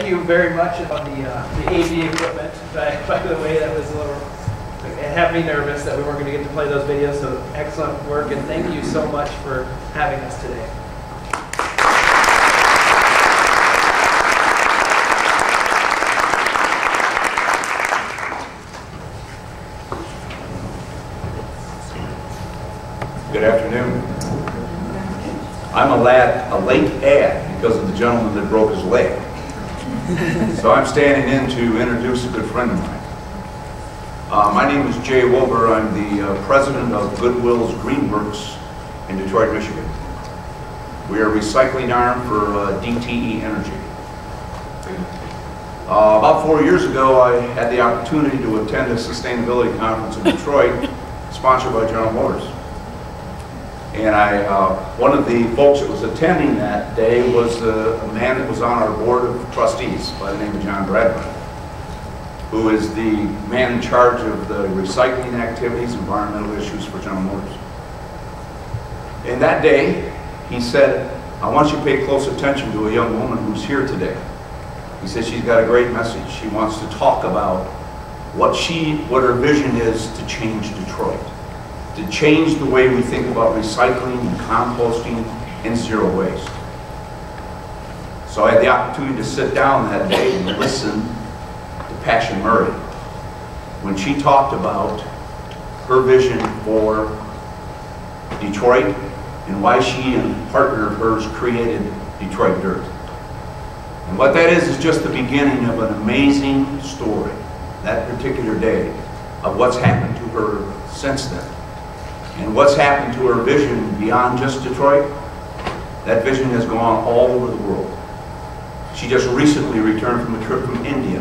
thank you very much on the AV equipment. By the way, that was a little, it had me nervous that we weren't going to get to play those videos, so excellent work, and thank you so much for having us today. Good afternoon. I'm a late ad because of the gentleman that broke his leg. So I'm standing in to introduce a good friend of mine. My name is Jay Wilbur. I'm the president of Goodwill's Greenworks in Detroit, Michigan. We are a recycling arm for DTE Energy. About 4 years ago, I had the opportunity to attend a sustainability conference in Detroit, sponsored by General Motors. And one of the folks that was attending that day was a man that was on our board of trustees by the name of John Bradburn, who is the man in charge of the recycling activities, environmental issues for General Motors. And that day, he said, I want you to pay close attention to a young woman who's here today. He said she's got a great message. She wants to talk about what her vision is to change Detroit, to change the way we think about recycling and composting and zero waste. So I had the opportunity to sit down that day and listen to Pashon Murray when she talked about her vision for Detroit and why she and a partner of hers created Detroit Dirt. And what that is just the beginning of an amazing story, that particular day, of what's happened to her since then. And what's happened to her vision beyond just Detroit, that vision has gone all over the world. She just recently returned from a trip from India,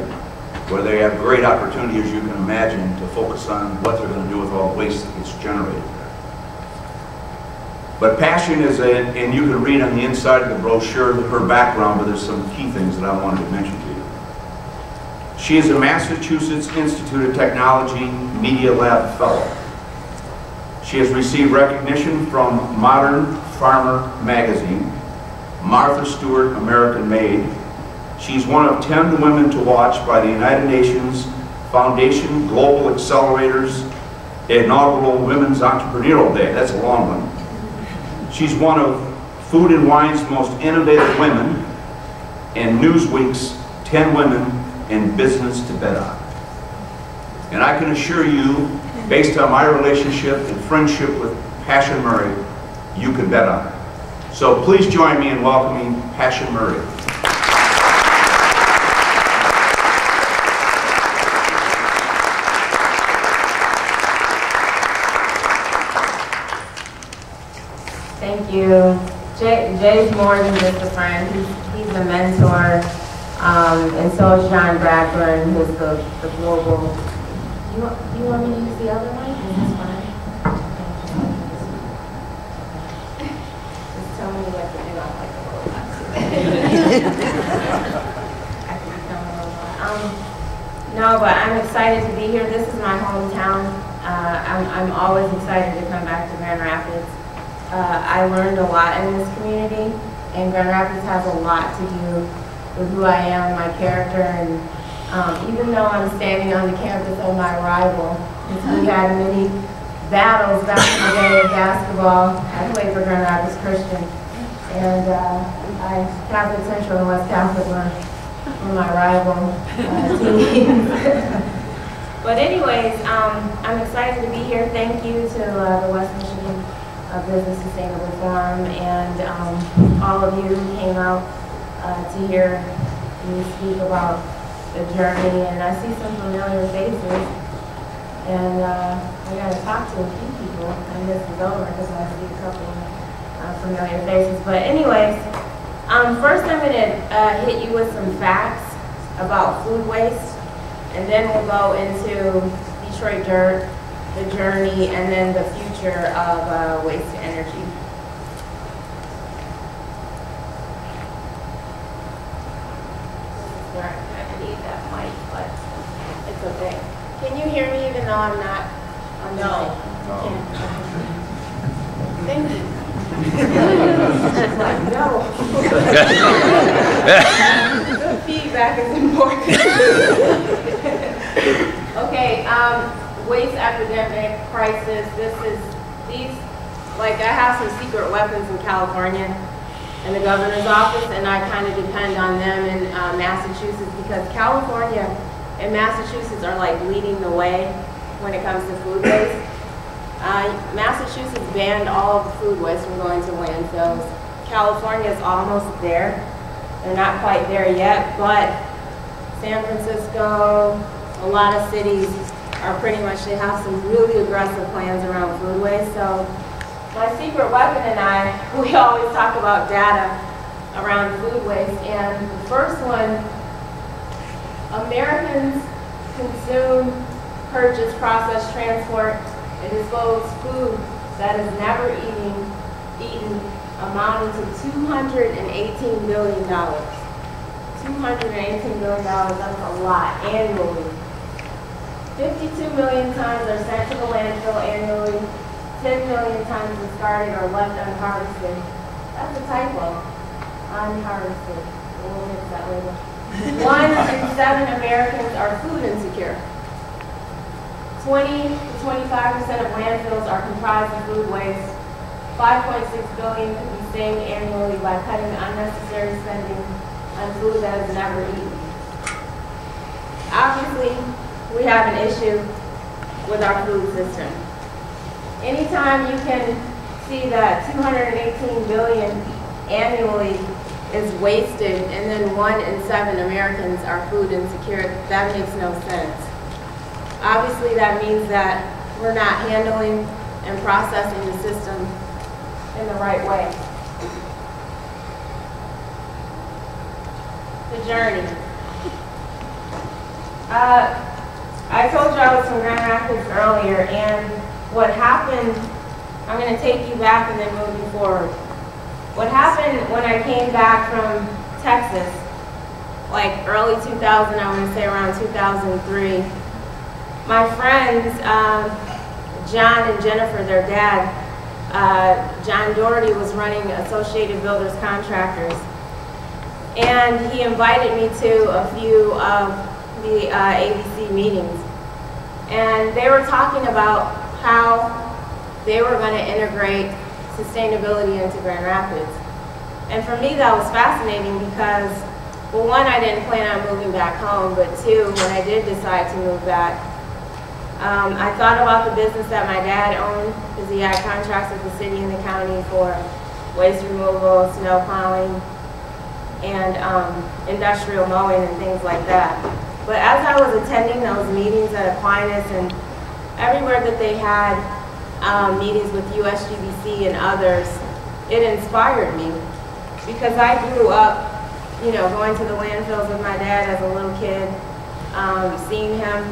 where they have great opportunity, as you can imagine, to focus on what they're going to do with all the waste that gets generated there. But Pashon is and you can read on the inside of the brochure her background, but there's some key things that I wanted to mention to you. She is a Massachusetts Institute of Technology Media Lab Fellow. She has received recognition from Modern Farmer magazine, Martha Stewart American Made. She's one of 10 women to watch by the United Nations Foundation Global Accelerators inaugural Women's Entrepreneurial Day. That's a long one. She's one of Food and Wine's most innovative women and Newsweek's 10 women in business to bet on. And I can assure you, based on my relationship and friendship with Pashon Murray, you can bet on it. So please join me in welcoming Pashon Murray. Thank you. Jay's more than just a friend. He's a mentor. And so is John Bradburn, who's the global. Do you want me to use the other one? Is this fine? Just tell me what to do. I'm like a robot. I can become a robot. No, but I'm excited to be here. This is my hometown. I'm always excited to come back to Grand Rapids. I learned a lot in this community, and Grand Rapids has a lot to do with who I am, my character, and even though I'm standing on the campus of my rival, we had many battles back in the day of basketball. I played for Grand Rapids Christian, and Catholic Central and West Catholic were my rival teams. But anyways, I'm excited to be here. Thank you to the West Michigan Business Sustainable Forum and all of you who came out to hear me speak about the journey, and I see some familiar faces, and I got to talk to a few people, and this is over because I see a couple of familiar faces. But anyways, first I'm going to hit you with some facts about food waste, and then we'll go into Detroit Dirt, the journey, and then the future of waste to energy. I need that mic, but it's okay. Can you hear me even though I'm not on the mic? No. Thank you. She's like, no. The feedback is important. Okay, waste epidemic crisis. Like I have some secret weapons in California in the governor's office, and I kind of depend on them in Massachusetts, because California and Massachusetts are like leading the way when it comes to food waste. Massachusetts banned all of the food waste from going to landfills. California is almost there. They're not quite there yet, but San Francisco, a lot of cities are pretty much, they have some really aggressive plans around food waste. So my secret weapon and I, we always talk about data around food waste, and the first one, Americans consume, purchase, process, transport, and dispose food that is never eaten, amounting to $218 billion. $218 billion, that's a lot, annually. 52 million tons are sent to the landfill annually. 10 million tons discarded or left unharvested. That's a typo. Unharvested. We'll fix that later. 1 in 7 Americans are food insecure. 20 to 25% of landfills are comprised of food waste. 5.6 billion could be saved annually by cutting unnecessary spending on food that is never eaten. Obviously, we have an issue with our food system. Anytime you can see that 218 billion annually is wasted, and then 1 in 7 Americans are food insecure, that makes no sense. Obviously, that means that we're not handling and processing the system in the right way. The journey. I told you I was from Grand Rapids earlier, and what happened, I'm going to take you back and then move you forward. What happened when I came back from Texas, like early 2000, I want to say around 2003, my friends, John and Jennifer, their dad, John Doherty, was running Associated Builders Contractors. And he invited me to a few of the ABC meetings. And they were talking about how they were going to integrate sustainability into Grand Rapids. And for me, that was fascinating because, well, 1, I didn't plan on moving back home, but 2, when I did decide to move back, I thought about the business that my dad owned, because he had contracts with the city and the county for waste removal, snow plowing, and industrial mowing and things like that. But as I was attending those meetings at Aquinas and everywhere that they had meetings with USGBC and others, it inspired me, because I grew up, you know, going to the landfills with my dad as a little kid, seeing him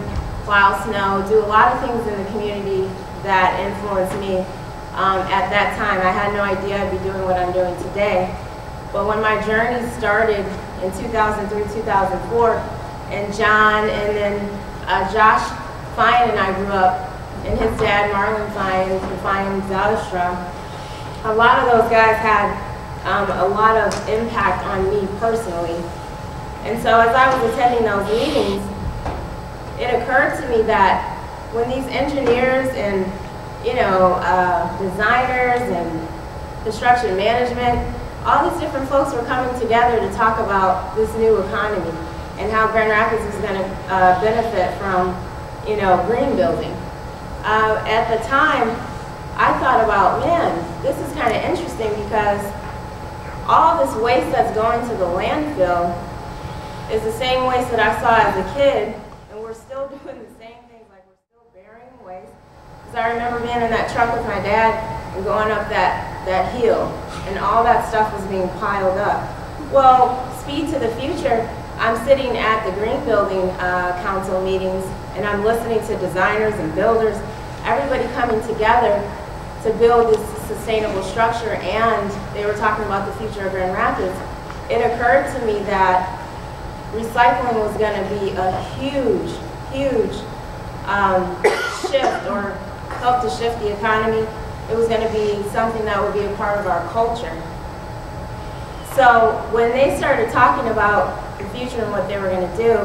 plow snow, do a lot of things in the community that influenced me at that time. I had no idea I'd be doing what I'm doing today. But when my journey started in 2003, 2004, and John and then Josh Fine and I grew up, and his dad, Marlon Fine, from Fine Zalestra, a lot of those guys had a lot of impact on me personally. And so as I was attending those meetings, it occurred to me that when these engineers and, you know, designers and construction management, all these different folks were coming together to talk about this new economy and how Grand Rapids is going to benefit from, you know, green building. At the time, I thought about, man, this is kind of interesting, because all this waste that's going to the landfill is the same waste that I saw as a kid, and we're still doing the same things, like we're still burying waste. Because I remember being in that truck with my dad and going up that hill, and all that stuff was being piled up. Well, speed to the future, I'm sitting at the Green Building Council meetings, and I'm listening to designers and builders, everybody coming together to build this sustainable structure, and they were talking about the future of Grand Rapids. It occurred to me that recycling was going to be a huge, huge shift, or help to shift the economy. It was going to be something that would be a part of our culture. So when they started talking about the future and what they were going to do,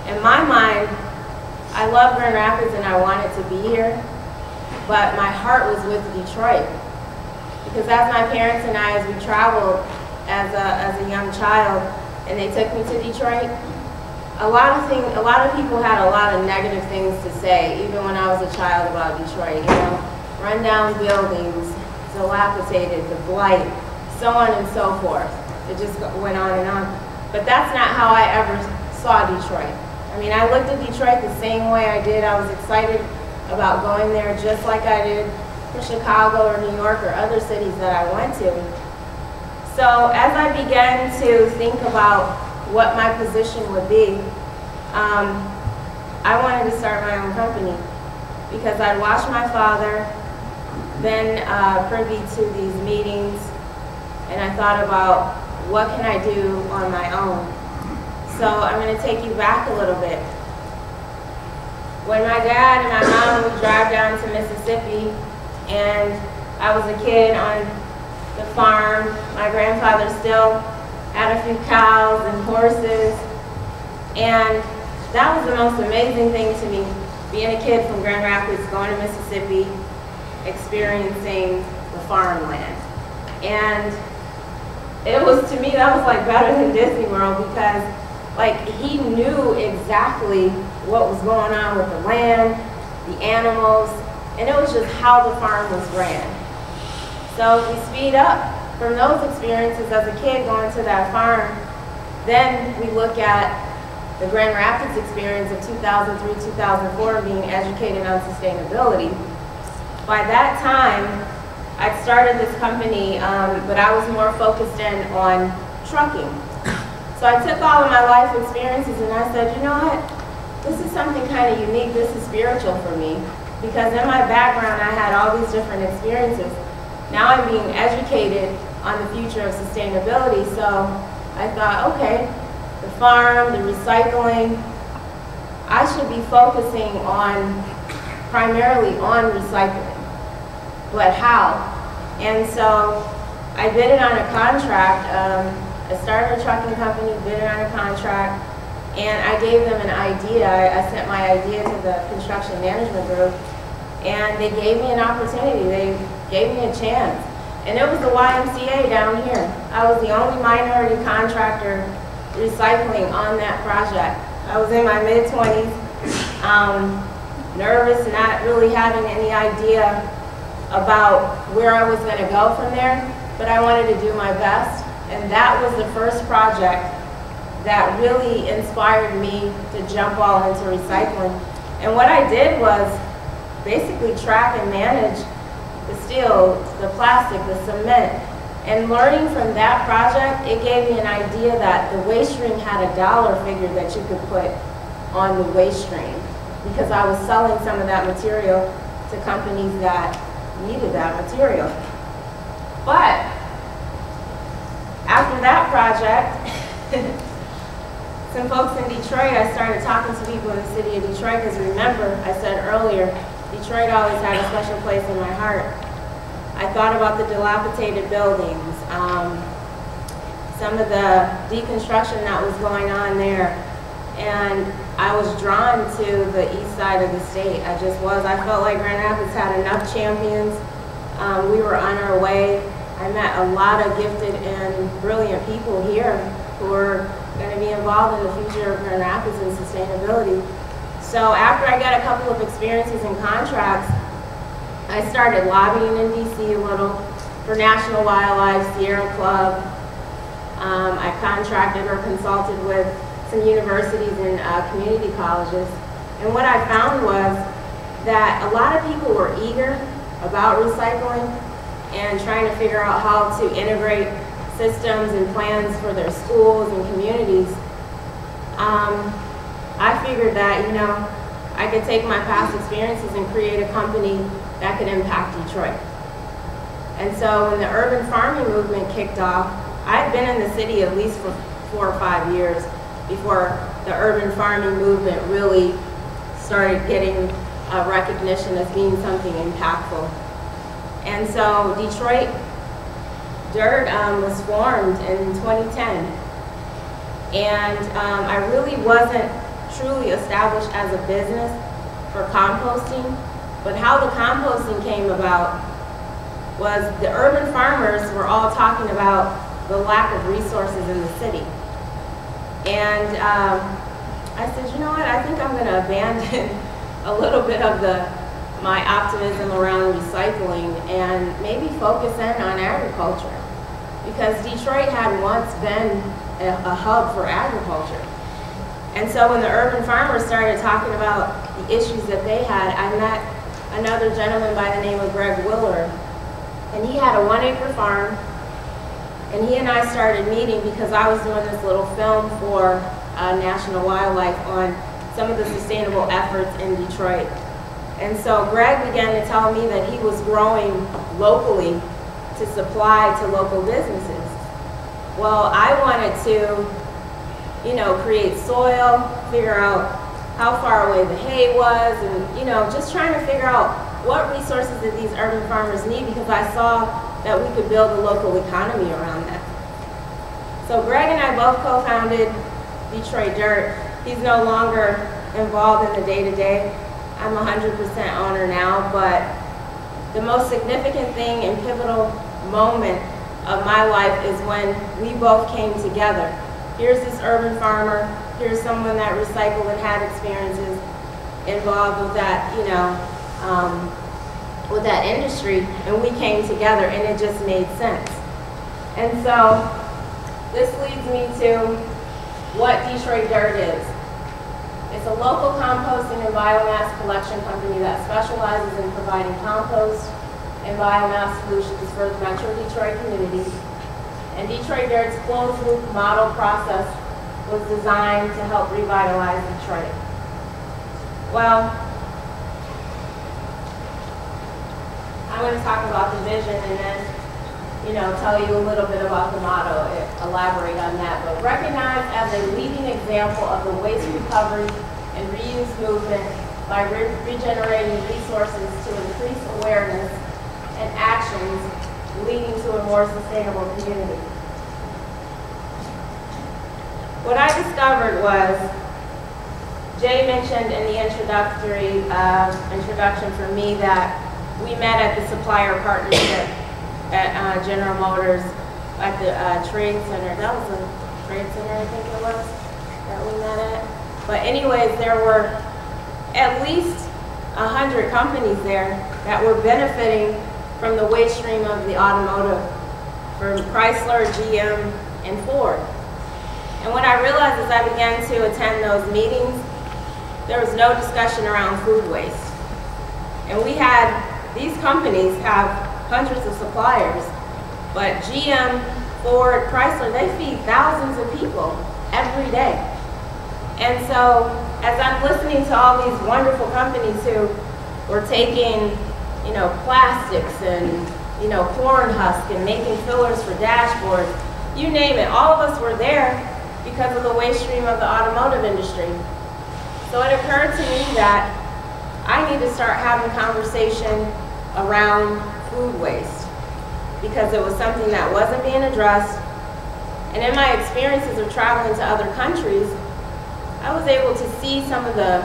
in my mind, I love Grand Rapids and I wanted to be here, but my heart was with Detroit. Because as my parents and I, as we traveled as a young child, and they took me to Detroit, a lot of people had a lot of negative things to say, even when I was a child, about Detroit. You know, rundown buildings, dilapidated, the blight, so on and so forth. It just went on and on. But that's not how I ever saw Detroit. I mean, I looked at Detroit the same way I did. I was excited about going there just like I did for Chicago or New York or other cities that I went to. So as I began to think about what my position would be, I wanted to start my own company because I'd watched my father, been privy to these meetings, and I thought about what can I do on my own. So I'm going to take you back a little bit. When my dad and my mom would drive down to Mississippi, and I was a kid on the farm, my grandfather still had a few cows and horses, and that was the most amazing thing to me, being a kid from Grand Rapids, going to Mississippi, experiencing the farmland. And it was, to me, that was like better than Disney World, because like he knew exactly what was going on with the land, the animals, and it was just how the farm was ran. So if we speed up from those experiences as a kid going to that farm, then we look at the Grand Rapids experience of 2003-2004, being educated on sustainability. By that time, I'd started this company, but I was more focused in on trucking. So I took all of my life experiences and I said, you know what? This is something kind of unique. This is spiritual for me. Because in my background, I had all these different experiences. Now I'm being educated on the future of sustainability. So I thought, okay, the farm, the recycling, I should be focusing on, primarily on recycling. But how? And so I bid it on a contract. I started a trucking company, bid it on a contract, and I gave them an idea. I sent my idea to the construction management group, and they gave me an opportunity. They gave me a chance. And it was the YMCA down here. I was the only minority contractor recycling on that project. I was in my mid-20s, nervous, not really having any idea about where I was going to go from there, but I wanted to do my best. And that was the first project that really inspired me to jump all into recycling. And what I did was basically track and manage the steel, the plastic, the cement. And learning from that project, it gave me an idea that the waste stream had a dollar figure that you could put on the waste stream, because I was selling some of that material to companies that needed that material. But after that project, some folks in Detroit, I started talking to people in the city of Detroit, because remember, I said earlier, Detroit always had a special place in my heart. I thought about the dilapidated buildings, some of the deconstruction that was going on there, and I was drawn to the east side of the state. I just was. I felt like Grand Rapids had enough champions. We were on our way. I met a lot of gifted and brilliant people here who are going to be involved in the future of Grand Rapids and sustainability. So after I got a couple of experiences and contracts, I started lobbying in DC a little for National Wildlife, Sierra Club. I contracted or consulted with some universities and community colleges. And what I found was that a lot of people were eager about recycling and trying to figure out how to integrate systems and plans for their schools and communities. I figured that, you know, I could take my past experiences and create a company that could impact Detroit. And so when the urban farming movement kicked off, I had been in the city at least for 4 or 5 years before the urban farming movement really started getting recognition as being something impactful. And so Detroit Dirt was formed in 2010. And I really wasn't truly established as a business for composting, but how the composting came about was the urban farmers were all talking about the lack of resources in the city. And I said, you know what, I think I'm going to abandon a little bit of my optimism around recycling and maybe focus in on agriculture. Because Detroit had once been a hub for agriculture. And so when the urban farmers started talking about the issues that they had, I met another gentleman by the name of Greg Willer, and he had a 1-acre farm, and he and I started meeting because I was doing this little film for National Wildlife on some of the sustainable efforts in Detroit. And so Greg began to tell me that he was growing locally to supply to local businesses. Well, I wanted to, you know, create soil, figure out how far away the hay was, and, you know, just trying to figure out what resources did these urban farmers need, because I saw that we could build a local economy around that. So Greg and I both co-founded Detroit Dirt. He's no longer involved in the day-to-day. I'm 100% owner now, but the most significant thing and pivotal moment of my life is when we both came together. Here's this urban farmer, here's someone that recycled and had experiences involved with that, you know, with that industry, and we came together and it just made sense. And so this leads me to what Detroit Dirt is. It's a local composting and biomass collection company that specializes in providing compost and biomass solutions for the Metro Detroit community. And Detroit Dirt's closed-loop model process was designed to help revitalize Detroit. Well, I'm going to talk about the vision and then, you know, tell you a little bit about the motto, elaborate on that. But recognized as a leading example of the waste recovery and reuse movement by regenerating resources to increase awareness and actions leading to a more sustainable community. What I discovered was, Jay mentioned in the introduction for me that we met at the supplier partnership at General Motors at the Trade Center. That was a Trade Center, I think it was, that we met at. But anyways, there were at least 100 companies there that were benefiting from the waste stream of the automotive, from Chrysler, GM, and Ford. And what I realized as I began to attend those meetings, there was no discussion around food waste. And we had, these companies have hundreds of suppliers, but GM, Ford, Chrysler, they feed thousands of people every day. And so as I'm listening to all these wonderful companies who were taking, you know, plastics and, you know, corn husk and making fillers for dashboards, you name it, all of us were there because of the waste stream of the automotive industry. So it occurred to me that I need to start having conversation around food waste because it was something that wasn't being addressed. And in my experiences of traveling to other countries, I was able to see some of the,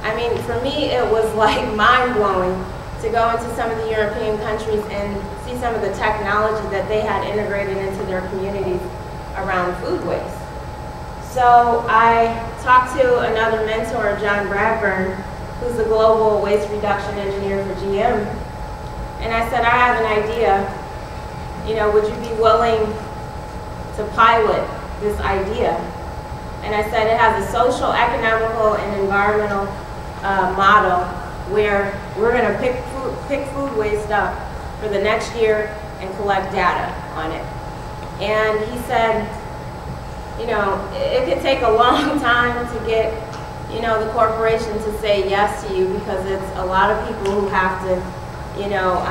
I mean, for me it was like mind-blowing to go into some of the European countries and see some of the technology that they had integrated into their communities around food waste. So I talked to another mentor, John Bradburn, who's the global waste reduction engineer for GM. And I said, I have an idea, you know, would you be willing to pilot this idea? And I said it has a social, economical, and environmental model where we're going to pick food waste up for the next year and collect data on it. And he said, you know, it could take a long time to get, you know, the corporation to say yes to you because it's a lot of people who have to, you know,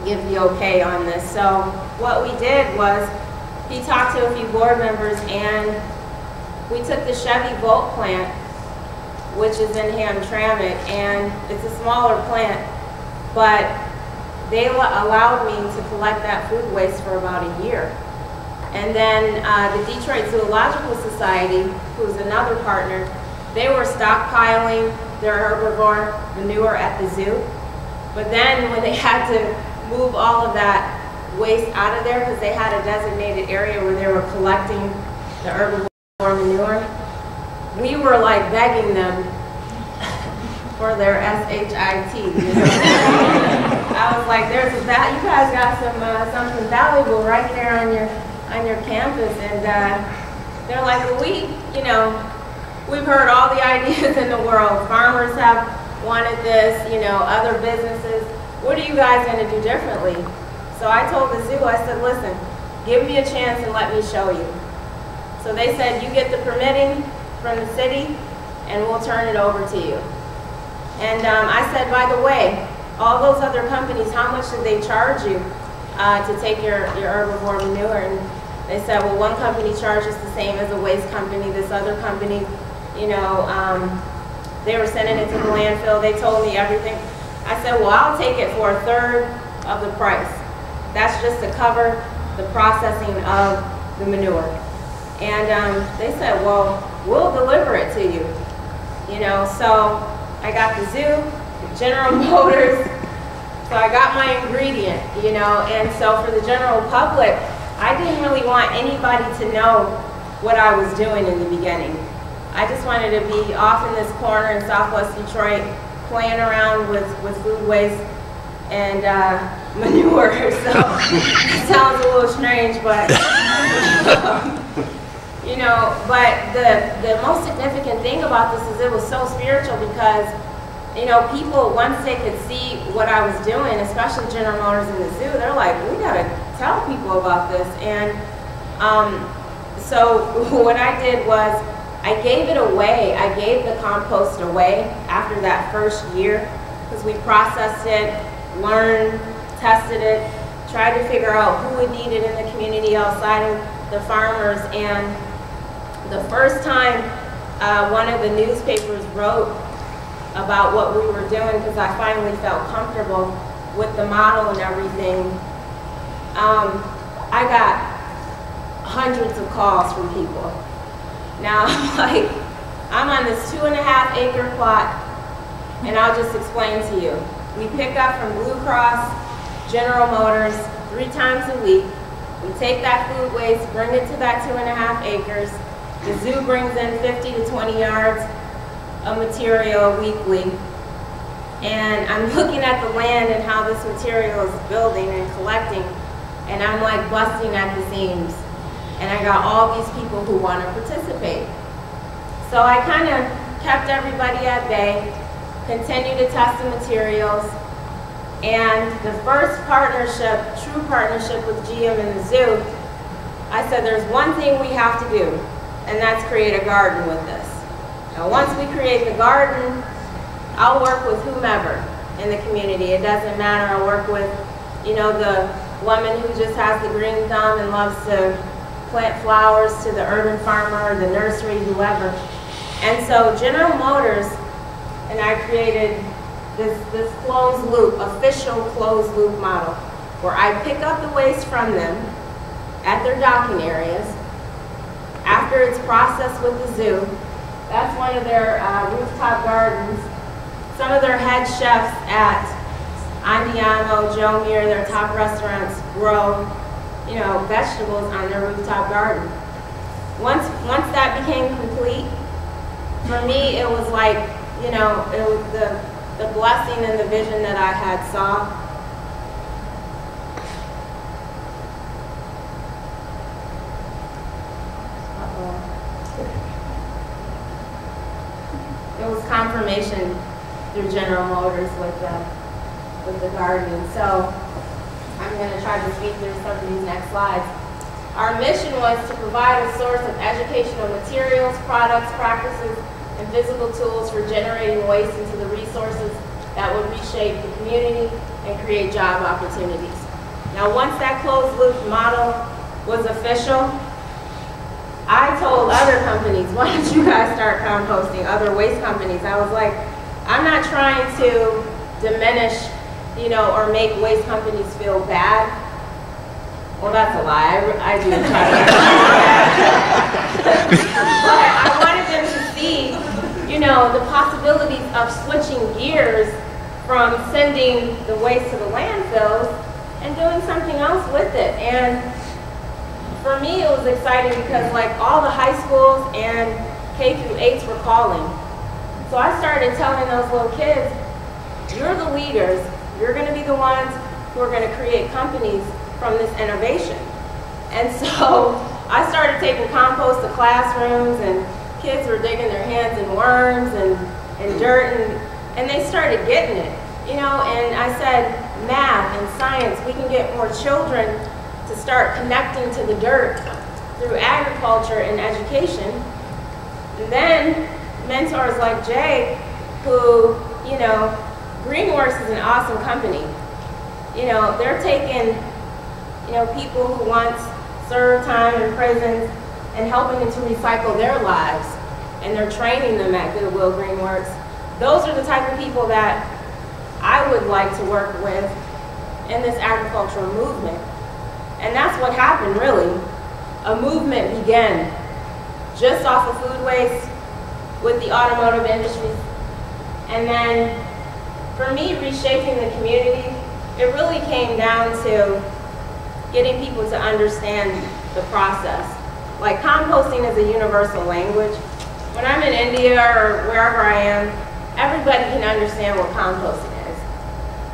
give the okay on this. So what we did was he talked to a few board members and we took the Chevy Volt plant, which is in Hamtramck, and it's a smaller plant, but they allowed me to collect that food waste for about a year. And then the Detroit Zoological Society, who's another partner, they were stockpiling their herbivore manure at the zoo. But then when they had to move all of that waste out of there, because they had a designated area where they were collecting the herbivore manure, we were like begging them for their SHIT. I was like, "There's you guys got something valuable right there on your campus," and they're like, "Well, we've heard all the ideas in the world. Farmers have wanted this, other businesses. What are you guys going to do differently?" So I told the zoo, I said, "Listen, give me a chance and let me show you." So they said, "You get the permitting from the city and we'll turn it over to you." And I said, "By the way, all those other companies, how much did they charge you to take your herbivore manure?" And they said, "Well, one company charges the same as a waste company. This other company, they were sending it to the landfill. They told me everything." I said, "Well, I'll take it for a third of the price. That's just to cover the processing of the manure." And they said, "Well, we'll deliver it to you." So I got the zoo, General Motors, so I got my ingredient, and so for the general public, I didn't really want anybody to know what I was doing in the beginning. I just wanted to be off in this corner in Southwest Detroit, playing around with food waste and manure. So it sounds a little strange, but but the most significant thing about this is it was so spiritual because people, once they could see what I was doing, especially General Motors in the zoo, they're like, "We gotta tell people about this." And so what I did was I gave it away. I gave the compost away after that first year because we processed it, learned, tested it, tried to figure out who would need it in the community outside of the farmers. And the first time one of the newspapers wrote about what we were doing, because I finally felt comfortable with the model and everything, I got hundreds of calls from people. Now, I'm on this 2.5 acre plot, and I'll just explain to you. We pick up from Blue Cross, General Motors, 3 times a week. We take that food waste, bring it to that 2.5 acres. The zoo brings in 50 to 20 yards of material weekly. And I'm looking at the land and how this material is building and collecting, and I'm like busting at the seams. And I got all these people who want to participate. So I kind of kept everybody at bay, continued to test the materials, and the first partnership, true partnership with GM and the zoo, I said there's one thing we have to do, and that's create a garden with this. Now once we create the garden, I'll work with whomever in the community. It doesn't matter, I'll work with, the woman who just has the green thumb and loves to plant flowers, to the urban farmer, the nursery, whoever. And so General Motors and I created this closed loop, official closed loop model, where I pick up the waste from them at their docking areas. After it's processed with the zoo, that's one of their rooftop gardens. Some of their head chefs at Andiamo, Joe Muir, their top restaurants, grow vegetables on their rooftop garden. Once that became complete, for me it was like, it was the blessing and the vision that I had saw. It was confirmation through General Motors with the gardening. So I'm going to try to speed through some of these next slides. Our mission was to provide a source of educational materials, products, practices, and physical tools for generating waste into the resources that would reshape the community and create job opportunities. Now, once that closed loop model was official, I told other companies, why don't you guys start composting, other waste companies. I was like, I'm not trying to diminish you know, or make waste companies feel bad. Well, that's a lie. I do try to. But I wanted them to see, you know, the possibilities of switching gears from sending the waste to the landfills and doing something else with it. And for me, it was exciting because like all the high schools and K through 8s were calling. So I started telling those little kids, you're the leaders. You're going to be the ones who are going to create companies from this innovation. And so I started taking compost to classrooms, and kids were digging their hands in worms and dirt, and they started getting it, you know. And I said, math and science, we can get more children to start connecting to the dirt through agriculture and education. And then mentors like Jay, who, you know, Greenworks is an awesome company. You know, they're taking, you know, people who once served time in prisons and helping them to recycle their lives, and they're training them at Goodwill Greenworks. Those are the type of people that I would like to work with in this agricultural movement. And that's what happened, really. A movement began just off of food waste with the automotive industry. And then for me, reshaping the community, it really came down to getting people to understand the process. Like composting is a universal language. When I'm in India or wherever I am, everybody can understand what composting is.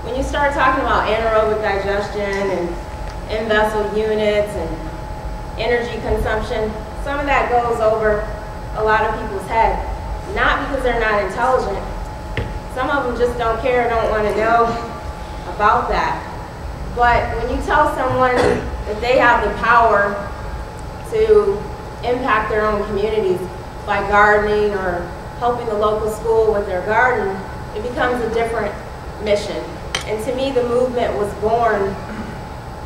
When you start talking about anaerobic digestion and in-vessel units and energy consumption, some of that goes over a lot of people's head. Not because they're not intelligent. Some of them just don't care, don't want to know about that. But when you tell someone that they have the power to impact their own communities by gardening or helping the local school with their garden, it becomes a different mission. And to me, the movement was born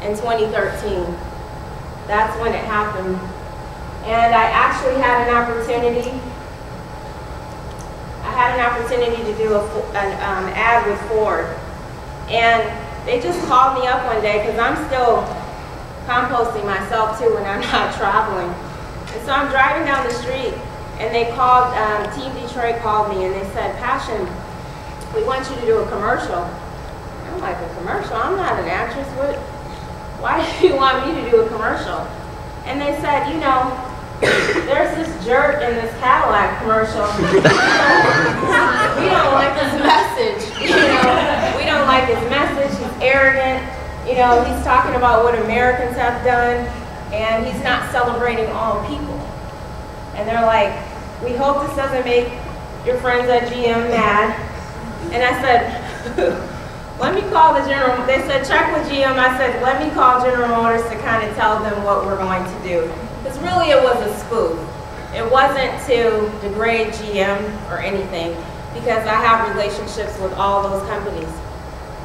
in 2013. That's when it happened. And I actually had an opportunity to do an ad with Ford. And they just called me up one day because I'm still composting myself too when I'm not traveling. And so I'm driving down the street and they called, Team Detroit called me and they said, Pashon, we want you to do a commercial. I'm like, a commercial? I'm not an actress. Why do you want me to do a commercial? And they said, you know, there's this jerk in this Cadillac commercial. We don't like his message. You know, we don't like his message. He's arrogant. You know, he's talking about what Americans have done, and he's not celebrating all people. And they're like, we hope this doesn't make your friends at GM mad. And I said, let me call the General. They said, check with GM. I said, let me call General Motors to kind of tell them what we're going to do. Because really it was a spoof. It wasn't to degrade GM or anything, because I have relationships with all those companies.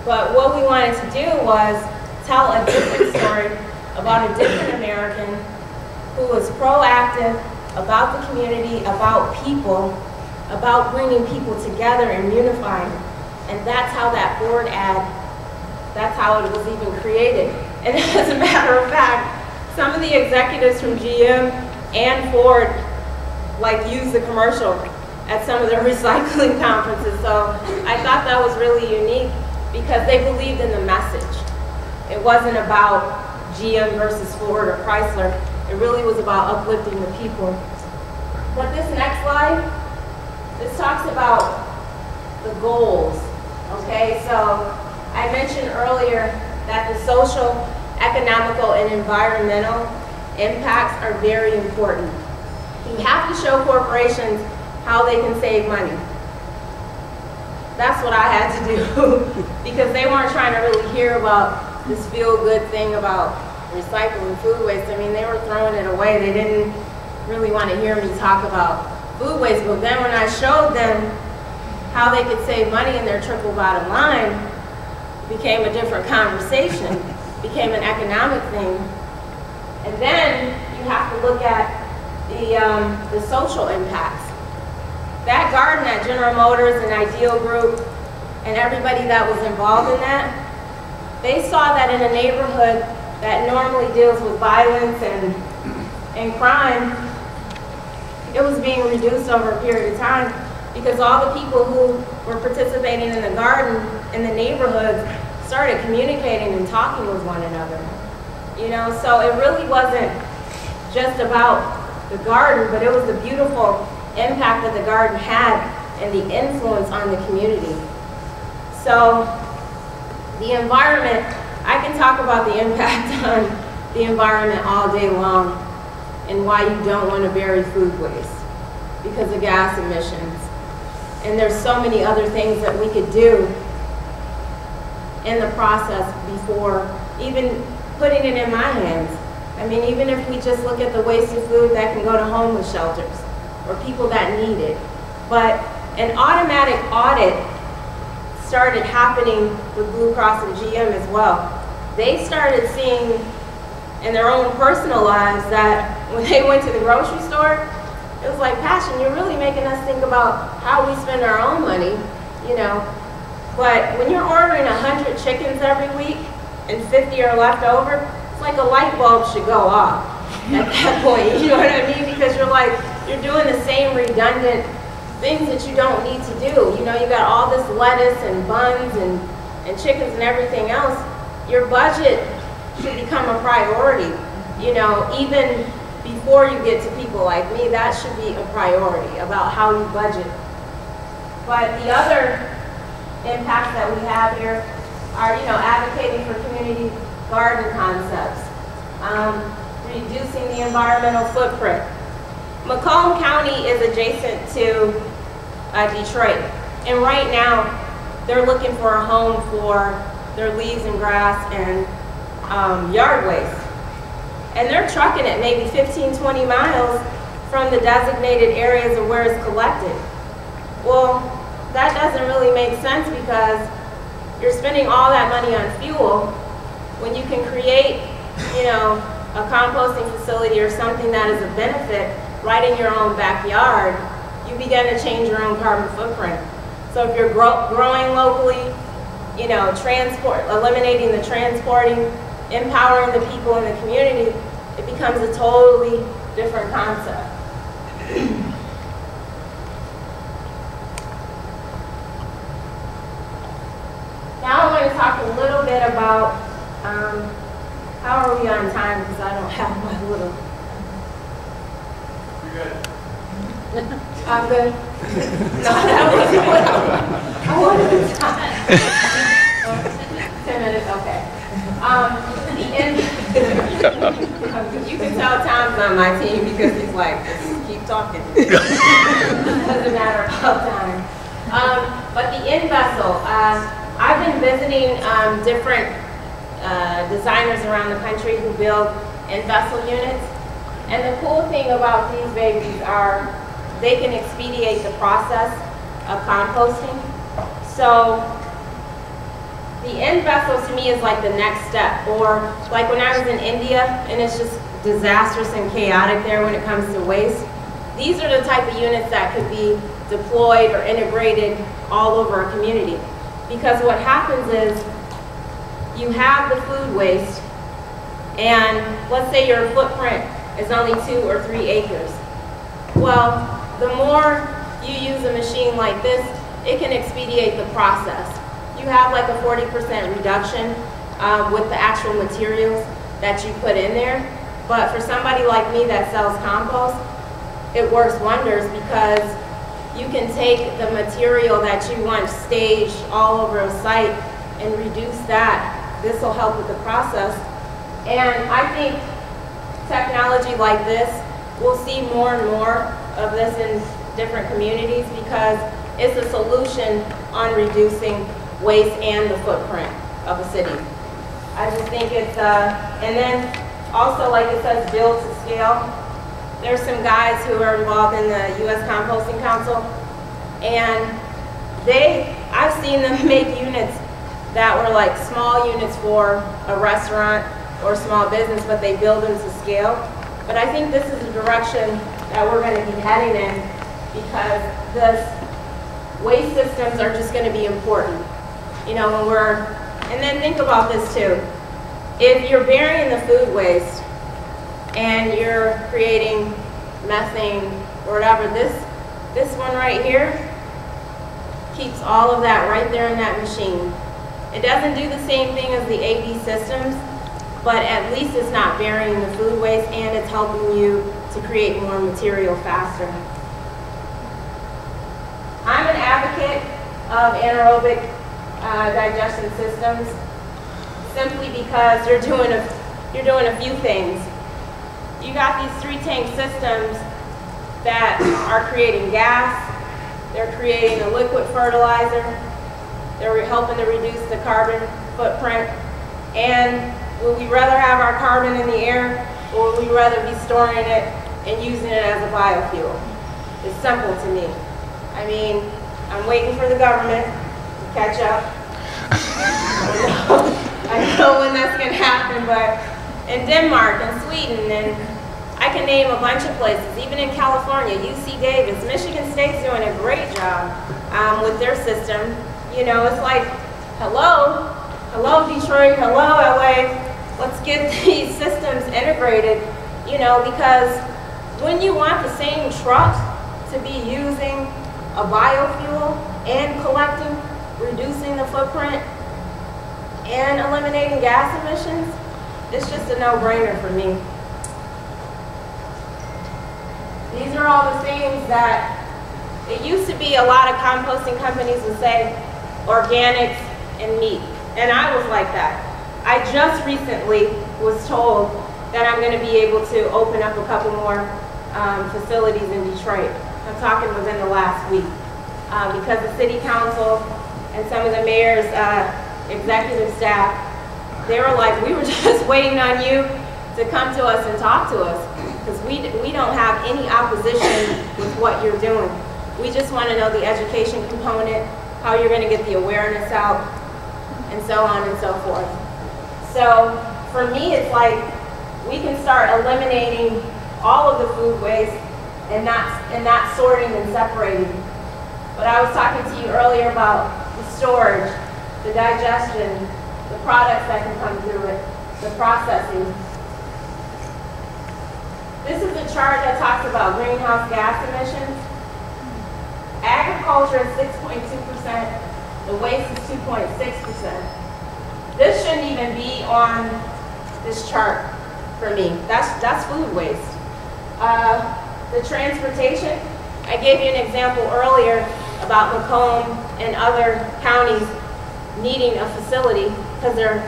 But what we wanted to do was tell a different story about a different American who was proactive about the community, about people, about bringing people together and unifying. And that's how that Ford ad, that's how it was even created. And as a matter of fact, some of the executives from GM and Ford use the commercial at some of their recycling conferences. So I thought that was really unique because they believed in the message. It wasn't about GM versus Ford or Chrysler. It really was about uplifting the people. But this next slide, this talks about the goals. Okay, so I mentioned earlier that the social, economical, and environmental impacts are very important. You have to show corporations how they can save money. That's what I had to do because they weren't trying to really hear about this feel-good thing about recycling food waste. I mean, they were throwing it away. They didn't really want to hear me talk about food waste. But then when I showed them how they could save money in their triple bottom line, it became a different conversation, became an economic thing. And then you have to look at the social impacts. That garden at General Motors and Ideal Group, and everybody that was involved in that, they saw that in a neighborhood that normally deals with violence and crime, it was being reduced over a period of time because all the people who were participating in the garden in the neighborhoods started communicating and talking with one another. You know, so it really wasn't just about the garden, but it was the beautiful impact that the garden had and the influence on the community. So the environment, I can talk about the impact on the environment all day long and why you don't want to bury food waste because of gas emissions. And there's so many other things that we could do in the process before even putting it in my hands. I mean, even if we just look at the wasted food that can go to homeless shelters or people that need it. But an automatic audit started happening with Blue Cross and GM as well. They started seeing in their own personal lives that when they went to the grocery store, it was like, Pashon, you're really making us think about how we spend our own money, you know. But when you're ordering 100 chickens every week and 50 are left over, it's like a light bulb should go off at that point, you know what I mean? Because you're like, you're doing the same redundant things that you don't need to do. You know, you got all this lettuce and buns and chickens and everything else. Your budget should become a priority. You know, even before you get to people like me, that should be a priority about how you budget. But the other impacts that we have here are, you know, advocating for community garden concepts, reducing the environmental footprint. Macomb County is adjacent to Detroit, and right now they're looking for a home for their leaves and grass and yard waste. And they're trucking it maybe 15, 20 miles from the designated areas of where it's collected. Well, that doesn't really make sense because you're spending all that money on fuel when you can create, you know, a composting facility or something that is a benefit right in your own backyard. You begin to change your own carbon footprint. So if you're growing locally, you know, eliminating the transporting, empowering the people in the community, it becomes a totally different concept. Now I want to talk a little bit about, how are we on time, because I don't have my little... You're good. I'm good? No, that wasn't what I wanted time. 10 minutes, okay. You can tell Tom's on my team because he's like, just keep talking. Doesn't matter about time. But the end vessel, I've been visiting different designers around the country who build end vessel units. And the cool thing about these babies are they can expedite the process of composting. So the end vessel to me is like the next step, or like when I was in India and it's just disastrous and chaotic there when it comes to waste. These are the type of units that could be deployed or integrated all over a community. Because what happens is you have the food waste and let's say your footprint is only 2 or 3 acres. Well, the more you use a machine like this, it can expedite the process. You have like a 40% reduction with the actual materials that you put in there. But for somebody like me that sells compost, it works wonders because you can take the material that you want staged all over a site and reduce that. This will help with the process. And I think technology like this, we'll see more and more of this in different communities because it's a solution on reducing waste and the footprint of a city. I just think it's, and then also like it says build to scale. There's some guys who are involved in the U.S. Composting Council, and I've seen them make units that were like small units for a restaurant or small business, but they build them to scale. But I think this is the direction that we're going to be heading in because the waste systems are just going to be important. You know, and then think about this too. If you're burying the food waste and you're creating methane or whatever, this one right here keeps all of that right there in that machine. It doesn't do the same thing as the AV systems, but at least it's not burying the food waste and it's helping you to create more material faster. I'm an advocate of anaerobic digestion systems simply because you're doing a few things. You got these 3-tank systems that are creating gas, they're creating a liquid fertilizer, they're helping to reduce the carbon footprint, and would we rather have our carbon in the air, or would we rather be storing it and using it as a biofuel? It's simple to me. I mean, I'm waiting for the government to catch up. I know when that's going to happen, but in Denmark and Sweden, and I can name a bunch of places, even in California, UC Davis, Michigan State's doing a great job with their system. You know, it's like, hello Detroit, hello LA, let's get these systems integrated, you know, because when you want the same truck to be using a biofuel and collecting, reducing the footprint, and eliminating gas emissions, it's just a no-brainer for me. These are all the things that, it used to be a lot of composting companies would say organics and meat, and I was like that. I just recently was told that I'm going to be able to open up a couple more facilities in Detroit. I'm talking within the last week because the city council and some of the mayor's executive staff, they were like, we were just waiting on you to come to us and talk to us because we don't have any opposition with what you're doing. We just want to know the education component, how you're going to get the awareness out, and so on and so forth. So for me, it's like we can start eliminating all of the food waste and not sorting and separating. But I was talking to you earlier about the storage, the digestion, the products that can come through it, the processing. This is a chart that talks about greenhouse gas emissions. Agriculture is 6.2%, the waste is 2.6%. This shouldn't even be on this chart for me. That's food waste. The transportation, I gave you an example earlier about Macomb and other counties needing a facility because they're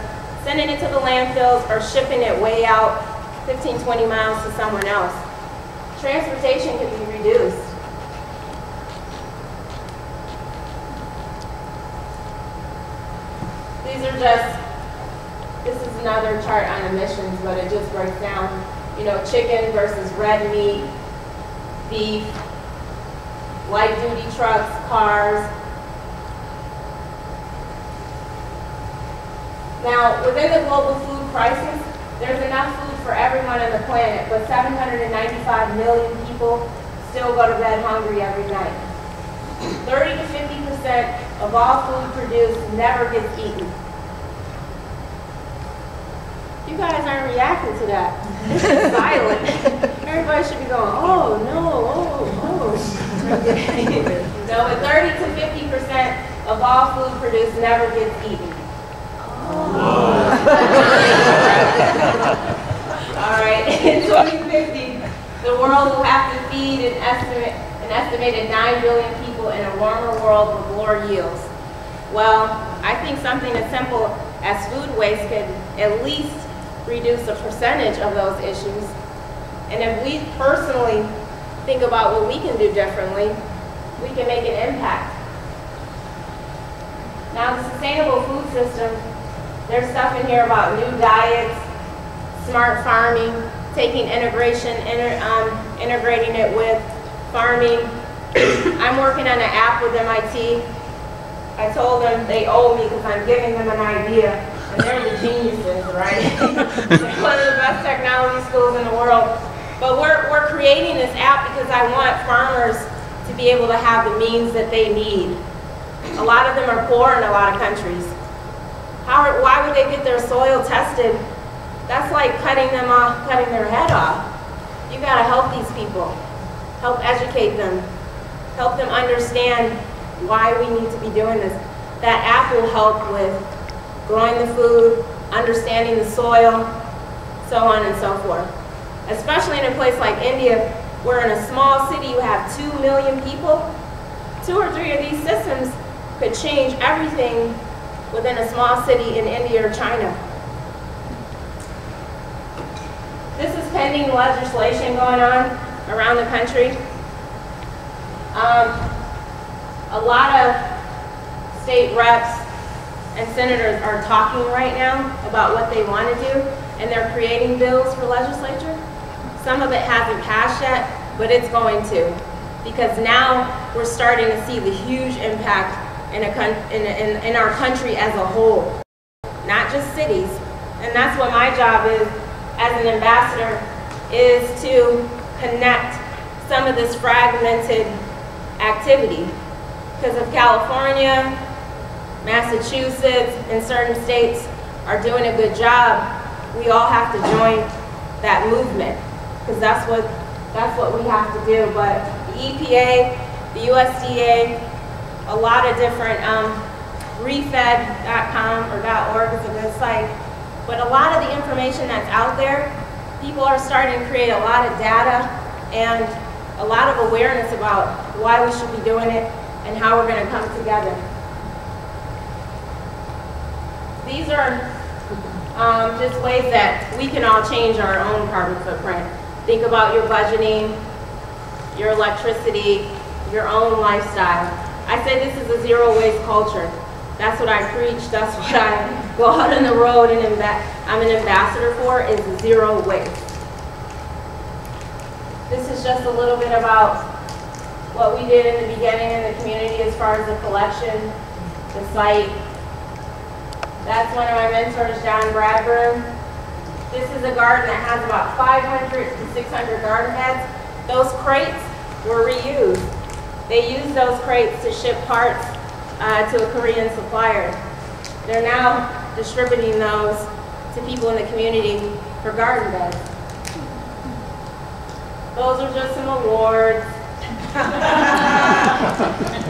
sending it to the landfills or shipping it way out 15, 20 miles to someone else. Transportation can be reduced. This is another chart on emissions, but it just breaks down, you know, chicken versus red meat, beef, light duty trucks, cars. Now, within the global food crisis, there's enough food for everyone on the planet, but 795 million people still go to bed hungry every night. 30 to 50% of all food produced never gets eaten. You guys aren't reacting to that. This is silent. Everybody should be going, oh no, So, with 30 to 50% of all food produced never gets eaten. All right, in 2050, the world will have to feed an estimated 9 billion people in a warmer world with lower yields. Well, I think something as simple as food waste could at least reduce a percentage of those issues. And if we personally think about what we can do differently, we can make an impact. Now, the sustainable food system, there's stuff in here about new diets, smart farming, taking integration, integrating it with farming. I'm working on an app with MIT. I told them they owe me because I'm giving them an idea, and they're the geniuses, right? They're one of the best technology schools in the world. But we're creating this app because I want farmers to be able to have the means that they need A lot of them are poor in a lot of countries. Why would they get their soil tested? That's like cutting their head off. You gotta help these people, help educate them, help them understand why we need to be doing this. That app will help with growing the food, understanding the soil, so on and so forth. Especially in a place like India, where in a small city you have 2 million people, 2 or 3 of these systems could change everything within a small city in India or China. This is pending legislation going on around the country. A lot of state reps and senators are talking right now about what they want to do, and they're creating bills for legislature. Some of it hasn't passed yet, but it's going to, because now we're starting to see the huge impact in our country as a whole, not just cities. And that's what my job is as an ambassador, is to connect some of this fragmented activity. Because if California, Massachusetts, and certain states are doing a good job, we all have to join that movement, because that's what we have to do. But the EPA, the USDA, a lot of different, refed.com or .org is a good site, but a lot of the information that's out there, people are starting to create a lot of data and a lot of awareness about why we should be doing it and how we're going to come together. These are just ways that we can all change our own carbon footprint. Think about your budgeting, your electricity, your own lifestyle. I say this is a zero waste culture. That's what I preach. That's what I go out on the road and I'm an ambassador for, is zero waste. This is just a little bit about what we did in the beginning in the community as far as the collection, the site. That's one of my mentors, John Bradburn. This is a garden that has about 500 to 600 garden beds. Those crates were reused. They used those crates to ship parts to a Korean supplier. They're now distributing those to people in the community for garden beds. Those are just some awards.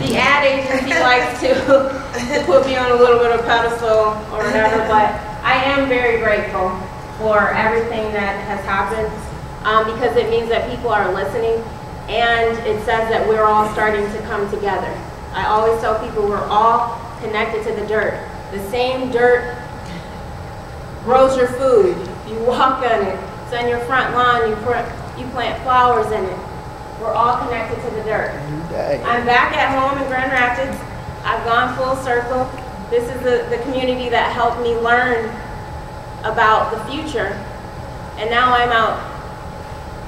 The ad agency likes to put me on a little bit of pedestal or whatever, but I am very grateful for everything that has happened, because it means that people are listening, and it says that we're all starting to come together. I always tell people we're all connected to the dirt. The same dirt grows your food. You walk on it. It's on your front lawn. You plant flowers in it. We're all connected to the dirt. I'm back at home in Grand Rapids. I've gone full circle. This is the community that helped me learn about the future. And now I'm out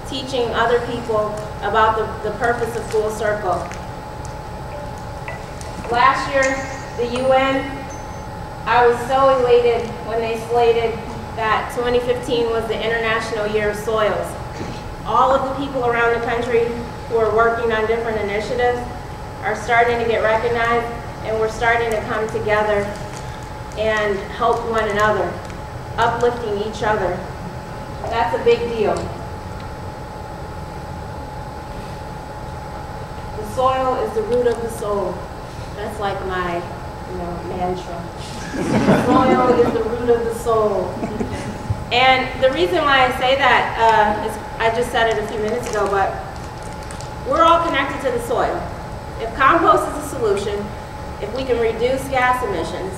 teaching other people about the purpose of Full Circle. Last year, the UN, I was so elated when they slated that 2015 was the International Year of Soils. All of the people around the country who are working on different initiatives are starting to get recognized, and we're starting to come together and help one another, uplifting each other. That's a big deal. The soil is the root of the soul. That's like my, mantra. The soil is the root of the soul. And the reason why I say that is, I just said it a few minutes ago, but we're all connected to the soil. If compost is a solution, if we can reduce gas emissions,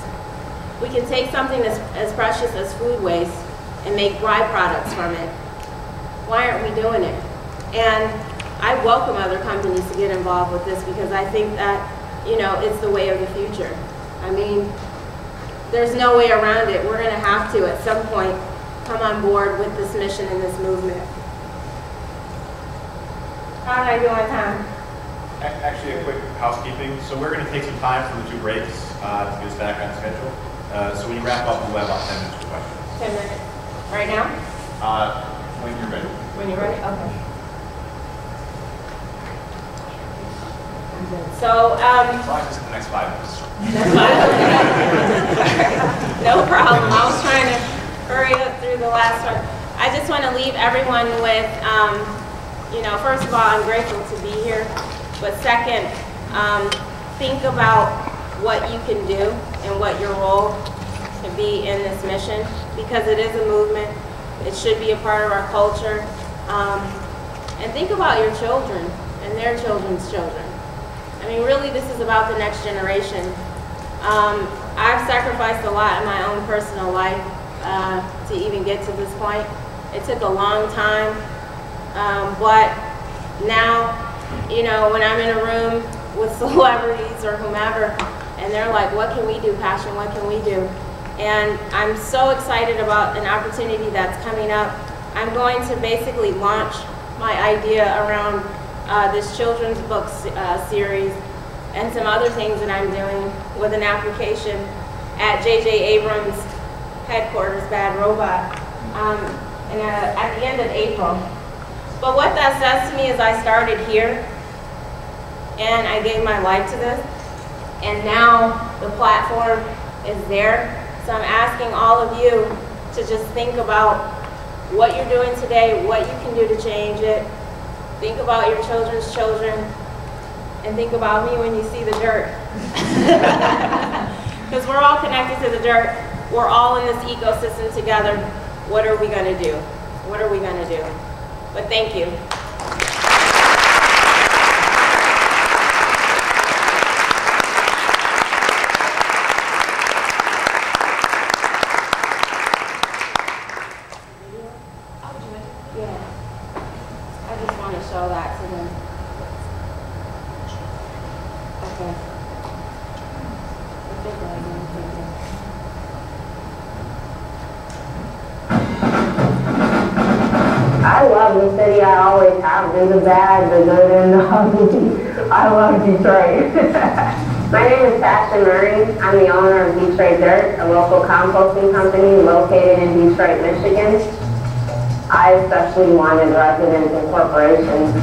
we can take something as precious as food waste and make byproducts from it. Why aren't we doing it? And I welcome other companies to get involved with this, because I think that, it's the way of the future. I mean, there's no way around it. We're going to have to, at some point, come on board with this mission and this movement. How did I do on time? Actually, a quick housekeeping. So we're going to take some time from the 2 breaks to get us back on schedule. So when you wrap up, we'll have about 10 minutes for questions. 10 minutes. Right now? When you're ready. When you're ready? Okay. So, As long as it's in the next 5 minutes. that's fine. No problem. I was trying to hurry up through the last one. I just want to leave everyone with, you know, first of all, I'm grateful to be here. But second, think about what you can do and what your role can be in this mission, because it is a movement. It should be a part of our culture. And think about your children and their children's children. I mean, really, this is about the next generation. I've sacrificed a lot in my own personal life to even get to this point. It took a long time, but now, you know, when I'm in a room with celebrities or whomever, and they're like, what can we do, Pashon? What can we do? And I'm so excited about an opportunity that's coming up. I'm going to basically launch my idea around this children's book series and some other things that I'm doing with an application at J.J. Abrams' headquarters, Bad Robot, at the end of April. But what that says to me is I started here, and I gave my life to this, and now the platform is there. So I'm asking all of you to just think about what you're doing today, what you can do to change it. Think about your children's children, and think about me when you see the dirt. Because we're all connected to the dirt. We're all in this ecosystem together. What are we going to do? What are we going to do? But thank you. I love the city. I always have. There's the bad, the good, and the ugly. I love Detroit. My name is Pashon Murray. I'm the owner of Detroit Dirt, a local composting company located in Detroit, Michigan. I especially wanted residents and corporations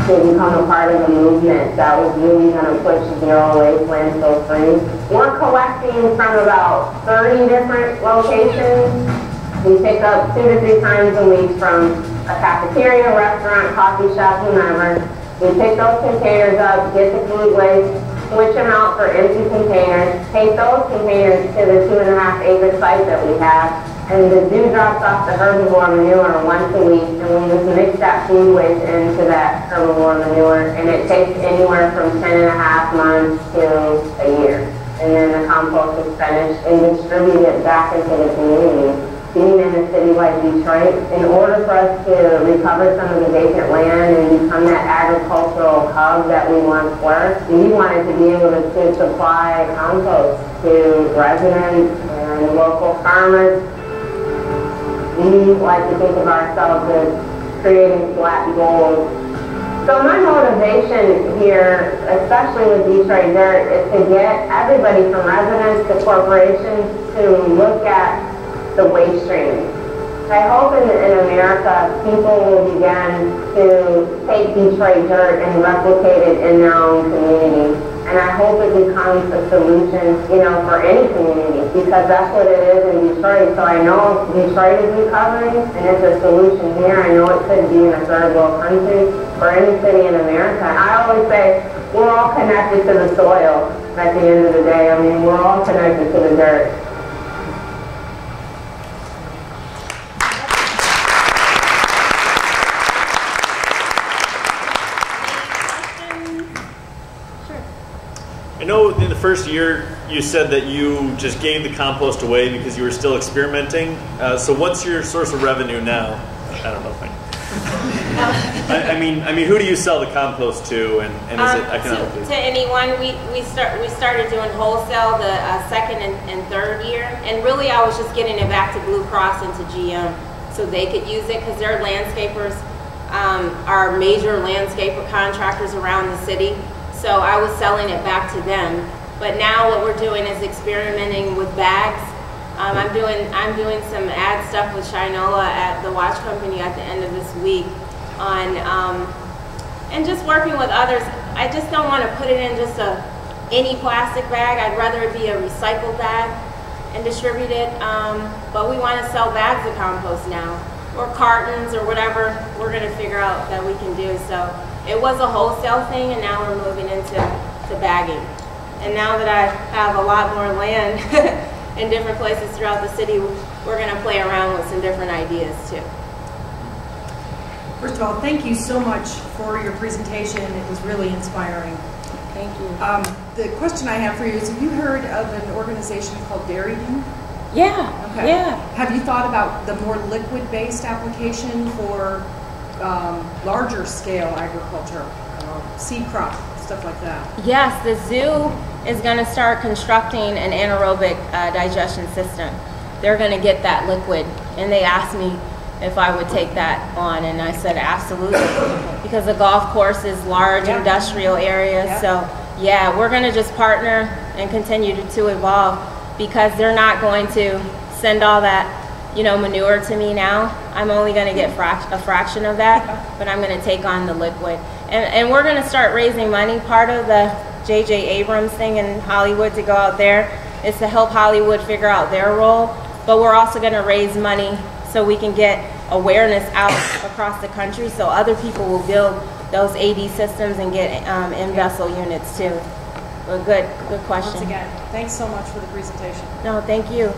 to become a part of a movement that was really going to push zero waste, landfill free. We're collecting from about 30 different locations. We pick up 2 to 3 times a week from a cafeteria, restaurant, coffee shop, whomever. We pick those containers up, get the food waste, switch them out for empty containers, take those containers to the 2.5-acre site that we have, and the zoo drops off the herbivore manure once a week, and we just mix that food waste into that herbivore manure, and it takes anywhere from 10.5 months to a year. And then the compost is finished and distributed back into the community. Being in a city like Detroit, in order for us to recover some of the vacant land and become that agricultural hub that we once were, we wanted to be able to supply compost to residents and local farmers. We like to think of ourselves as creating flat goals. So my motivation here, especially with Detroit Dirt, is to get everybody from residents to corporations to look at the waste stream. I hope in America people will begin to take Detroit Dirt and replicate it in their own community. And I hope it becomes a solution, you know, for any community, because that's what it is in Detroit. So I know Detroit is recovering, and it's a solution here. I know it could be in a third world country or any city in America. I always say we're all connected to the soil at the end of the day. I mean, we're all connected to the dirt. I know in the first year you said that you just gave the compost away because you were still experimenting. So what's your source of revenue now? I don't know if I mean, who do you sell the compost to, and is it economically? To anyone. We started doing wholesale the second and third year, and really I was just getting it back to Blue Cross and to GM so they could use it, because they're landscapers, are major landscaper contractors around the city. So I was selling it back to them. But now what we're doing is experimenting with bags. I'm doing some ad stuff with Shinola at the watch company at the end of this week on, and just working with others. I just don't want to put it in just any plastic bag. I'd rather it be a recycled bag and distribute it. But we want to sell bags of compost now, or cartons or whatever we're going to figure out that we can do. So it was a wholesale thing, and now we're moving into bagging. And now that I have a lot more land in different places throughout the city, we're going to play around with some different ideas too. First of all, thank you so much for your presentation. It was really inspiring. Thank you. The question I have for you is, have you heard of an organization called Dairy You? Yeah. Okay. Yeah. Have you thought about the more liquid-based application for larger scale agriculture, seed crop, stuff like that? Yes, the zoo is going to start constructing an anaerobic digestion system. They're going to get that liquid, and they asked me if I would take that on, and I said absolutely, because the golf course is large industrial area. So yeah, we're going to just partner and continue to evolve, because they're not going to send all that, you know, manure to me now. I'm only going to get a fraction of that, but I'm going to take on the liquid. And we're going to start raising money. Part of the J.J. Abrams thing in Hollywood to go out there is to help Hollywood figure out their role, but we're also going to raise money so we can get awareness out across the country, so other people will build those AD systems and get in-vessel units too. Well, good question. Once again, thanks so much for the presentation. No, thank you.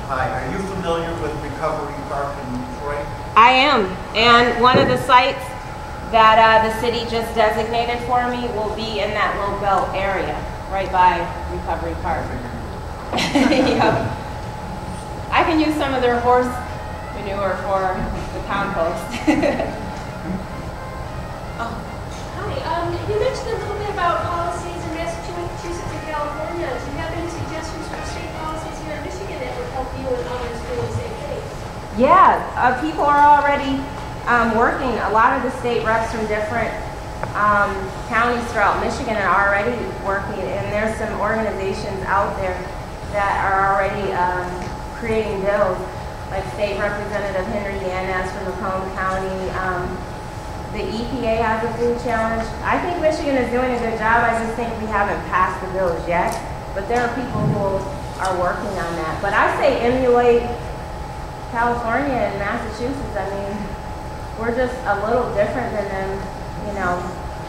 Hi, are you familiar with Recovery Park in Detroit? I am, and one of the sites that the city just designated for me will be in that low belt area, right by Recovery Park. Yep. I can use some of their horse manure for the compost. Hi, you mentioned a little bit about policies in Massachusetts and California. Do you have any suggestions for state policies here in Michigan that would help you and others do the same thing? Yeah, people are already working. A lot of the state reps from different counties throughout Michigan are already working, and there's some organizations out there that are already creating bills, like State Representative Henry Yanez from Macomb County. The EPA has a food challenge. I think Michigan is doing a good job. I just think we haven't passed the bills yet, but there are people who are working on that. But I say emulate California and Massachusetts. I mean, we're just a little different than them, you know,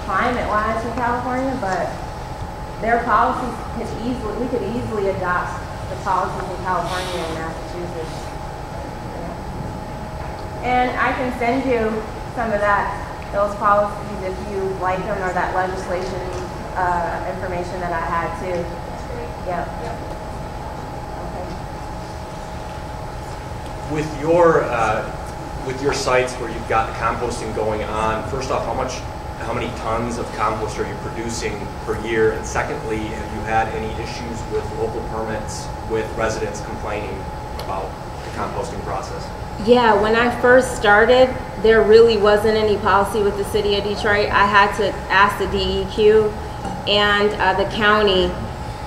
climate-wise in California, but their policies we could easily adopt the policies in California and Massachusetts. Yeah. And I can send you some of those policies if you like them, or that legislation information that I had too. That's great. Yep. Okay. With your sites where you've got composting going on, first off, how many tons of compost are you producing per year? And secondly, have you had any issues with local permits, with residents complaining about the composting process? Yeah, when I first started, there really wasn't any policy with the city of Detroit. I had to ask the DEQ and the county.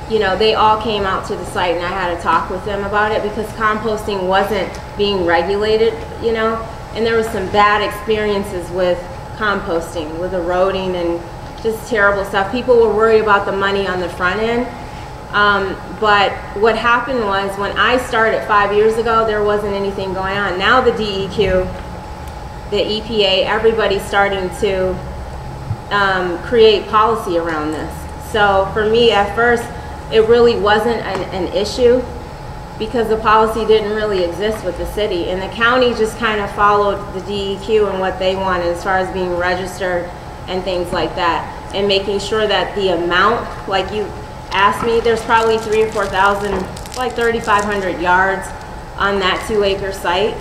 You know, they all came out to the site, and I had to talk with them about it, because composting wasn't being regulated, you know, and there was some bad experiences with composting, with eroding and just terrible stuff. People were worried about the money on the front end. But what happened was, when I started 5 years ago, there wasn't anything going on. Now the DEQ, the EPA, everybody's starting to create policy around this. So for me, at first, it really wasn't an issue, because the policy didn't really exist with the city. And the county just kind of followed the DEQ and what they wanted as far as being registered and things like that. And making sure that the amount, like you asked me, there's probably 3,000 or 4,000, like 3,500 yards on that 2-acre site.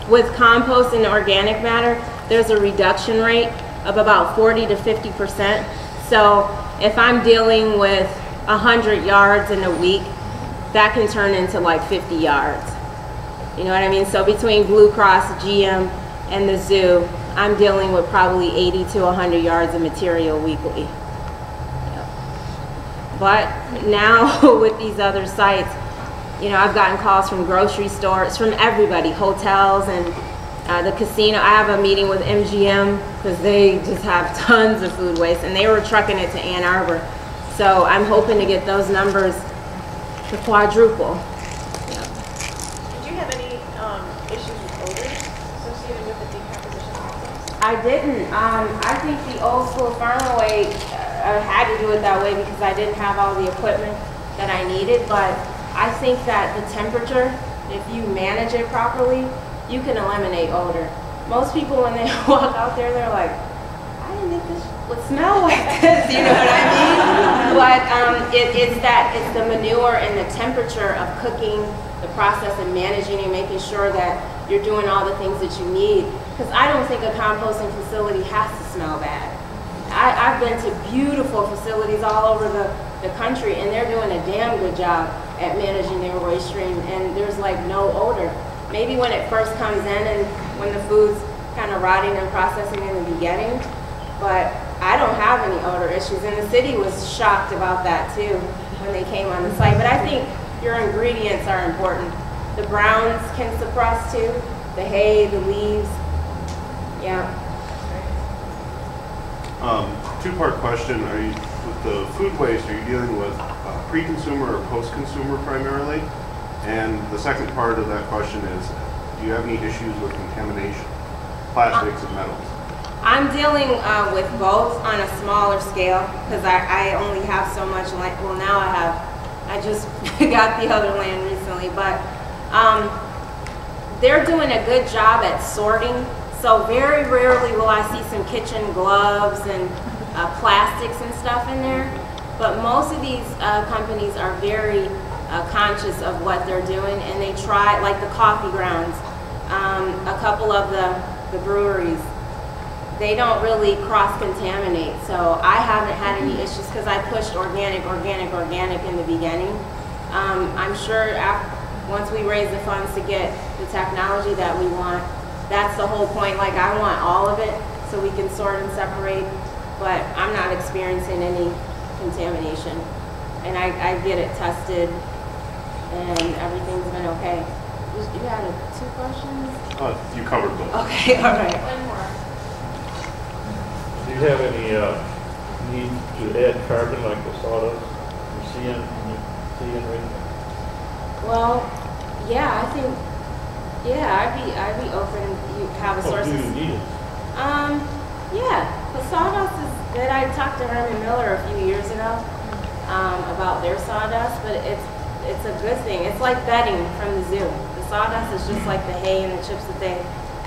With compost and organic matter, there's a reduction rate of about 40 to 50%. So if I'm dealing with 100 yards in a week, that can turn into like 50 yards. You know what I mean? So between Blue Cross, GM, and the zoo, I'm dealing with probably 80 to 100 yards of material weekly. Yep. But now with these other sites, you know, I've gotten calls from grocery stores, from everybody, hotels, and The casino, I have a meeting with MGM because they just have tons of food waste, and they were trucking it to Ann Arbor. So I'm hoping to get those numbers to quadruple. Did you have any issues with odors associated with the decomposition process? I didn't. I think the old school farm away had to do it that way because I didn't have all the equipment that I needed. But I think that the temperature, if you manage it properly, you can eliminate odor. Most people, when they walk out there, they're like, I didn't think this would smell like this, you know what I mean? But it's the manure and the temperature of cooking, the process of managing and making sure that you're doing all the things that you need. Because I don't think a composting facility has to smell bad. I've been to beautiful facilities all over the country, and they're doing a damn good job at managing their waste stream, and there's like no odor. Maybe when it first comes in and when the food's kind of rotting and processing in the beginning, but I don't have any odor issues. And the city was shocked about that too when they came on the site. But I think your ingredients are important. The browns can suppress too, the hay, the leaves, yeah. Two-part question. Are you, with the food waste, are you dealing with pre-consumer or post-consumer primarily? And the second part of that question is, do you have any issues with contamination, plastics and metals? I'm dealing with both on a smaller scale because I only have so much land. Well, now I just got the other land recently, but they're doing a good job at sorting. So very rarely will I see some kitchen gloves and plastics and stuff in there. But most of these companies are very conscious of what they're doing, and they try, like the coffee grounds, a couple of the breweries, they don't really cross-contaminate. So I haven't had any issues because I pushed organic in the beginning. I'm sure once we raise the funds to get the technology that we want, that's the whole point. Like, I want all of it so we can sort and separate, but I'm not experiencing any contamination. And I get it tested, and everything's been okay. You had two questions? You covered both. Okay, all right. One more. Do you have any need to add carbon like the sawdust you're seeing right now? Well, yeah, I think, yeah, I'd be open. You have a source. Do you need it? Yeah, the sawdust is that I talked to Herman Miller a few years ago about their sawdust, but it's a good thing. It's like bedding from the zoo. The sawdust is just like the hay and the chips that they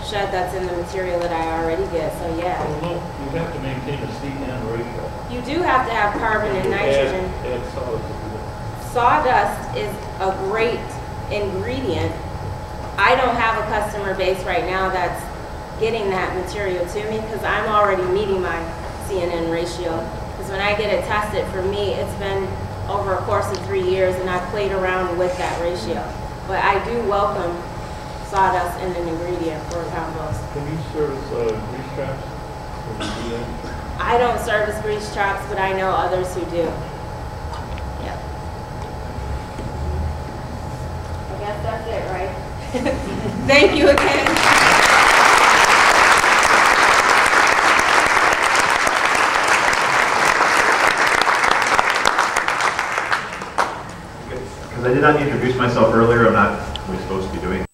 shed that's in the material that I already get, so yeah. Oh, no, you have to maintain a C-N ratio. You do have to have carbon and nitrogen. Add sawdust to that. Sawdust is a great ingredient. I don't have a customer base right now that's getting that material to me because I'm already meeting my CNN ratio. Because when I get it tested, for me, it's been over a course of 3 years, and I played around with that ratio. But I do welcome sawdust in an ingredient for a compost. Can you service grease traps? Can you do that? I don't service grease traps, but I know others who do. Yep. I guess that's it, right? Thank you again. Because I did not introduce myself earlier, I'm not really supposed to be doing